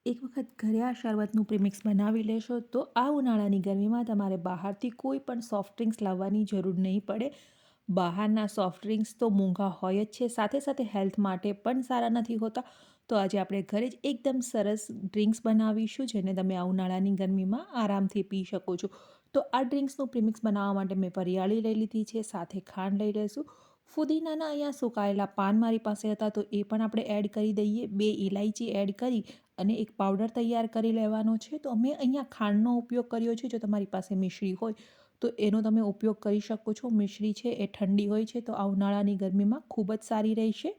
એક વખત ઘરે આ શરબતનું પ્રીમિક્સ બનાવી લેશો તો આ ઉનાળાની ગરમીમાં તમારે બહારથી કોઈ પણ સોફ્ટ ડ્રિંક્સ લાવવાની જરૂર નહીં પડે. બહારના સોફ્ટ ડ્રિંક્સ તો મોંઘા હોય જ છે, સાથે સાથે હેલ્થ માટે પણ સારા નથી હોતા. તો આજે આપણે ઘરે જ એકદમ સરસ ડ્રિંક્સ બનાવીશું, જેને તમે આ ઉનાળાની ગરમીમાં આરામથી પી શકો છો. તો આ ડ્રિંક્સનું પ્રીમિક્સ બનાવવા માટે મેં વરિયાળી લઈ લીધી છે, સાથે ખાંડ લઈ લઈશું. ફુદીનાના અહીંયા સુકાયેલા પાન મારી પાસે હતા, તો એ પણ આપણે એડ કરી દઈએ. 2 ઇલાયચી એડ કરી અને એક પાવડર તૈયાર કરી લેવાનો છે. તો અમે અહીંયા ખાંડનો ઉપયોગ કર્યો છે. જો તમારી પાસે મિશ્રી હોય તો એનો તમે ઉપયોગ કરી શકો છો. મિશ્રી છે એ ઠંડી હોય છે, તો આ ઉનાળાની ગરમીમાં ખૂબ જ સારી રહેશે.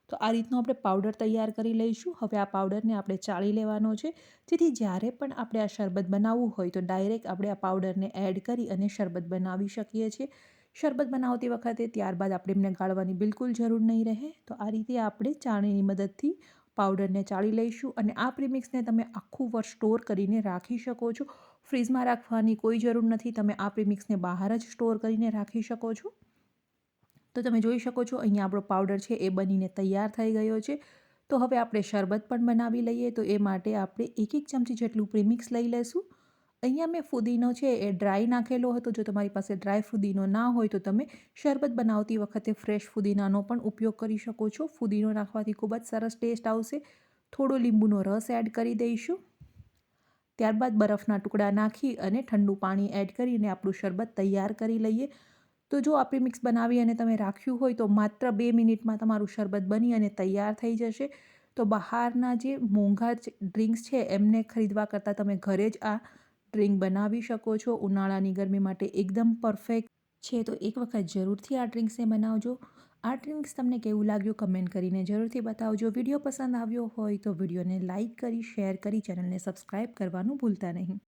તો આ રીતનો આપણે પાવડર તૈયાર કરી લઈશું. હવે આ પાવડરને આપણે ચાળી લેવાનો છે, જેથી જ્યારે પણ આપણે આ શરબત બનાવવું હોય તો ડાયરેક્ટ આપણે આ પાવડરને એડ કરી અને શરબત બનાવી શકીએ છીએ. શરબત બનાવતી વખતે ત્યારબાદ આપણે એમને ગાળવાની બિલકુલ જરૂર નહીં રહે. તો આ રીતે આપણે ચાળણીની મદદથી પાવડરને ચાળી લઈશું અને આ પ્રીમિક્સને તમે આખું વર્ષ સ્ટોર કરીને રાખી શકો છો. ફ્રીઝમાં રાખવાની કોઈ જરૂર નથી. તમે આ પ્રીમિક્સને બહાર જ સ્ટોર કરીને રાખી શકો છો. તો તમે જોઈ શકો છો અહીંયા આપણો પાવડર છે એ બનીને તૈયાર થઈ ગયો છે. તો હવે આપણે શરબત પણ બનાવી લઈએ. તો એ માટે આપણે 1 ચમચી જેટલું પ્રીમિક્સ લઈ લઈશું. અહીંયા મેં ફુદીનો છે એ ડ્રાય નાખેલો હતો. જો તમારી પાસે ડ્રાય ફુદીનો ના હોય તો તમે શરબત બનાવતી વખતે ફ્રેશ ફુદીનાનો પણ ઉપયોગ કરી શકો છો. ફુદીનો નાખવાથી ખૂબ જ સરસ ટેસ્ટ આવશે. થોડો લીંબુનો રસ એડ કરી દઈશું. ત્યારબાદ બરફના ટુકડા નાખી અને ઠંડુ પાણી એડ કરીને આપણું શરબત તૈયાર કરી લઈએ. તો જો આ પ્રીમિક્સ બનાવી અને તમે રાખ્યું હોય તો માત્ર 2 મિનિટમાં તમારું શરબત બની અને તૈયાર થઈ જશે. તો બહારના જે મોંઘા ડ્રિંક્સ છે એમને ખરીદવા કરતાં તમે ઘરે જ આ ડ્રિંક બનાવી શકો છો. ઉનાળાની ગરમી માટે એકદમ પરફેક્ટ છે. તો એક વખત જરૂરથી આ ડ્રિંક્સને બનાવજો. આ ડ્રિંક્સ તમને કેવું લાગ્યું કમેન્ટ કરીને જરૂરથી બતાવજો. વિડીયો પસંદ આવ્યો હોય તો વિડીયોને લાઇક કરી, શેર કરી, ચેનલને સબસ્ક્રાઈબ કરવાનું ભૂલતા નહીં.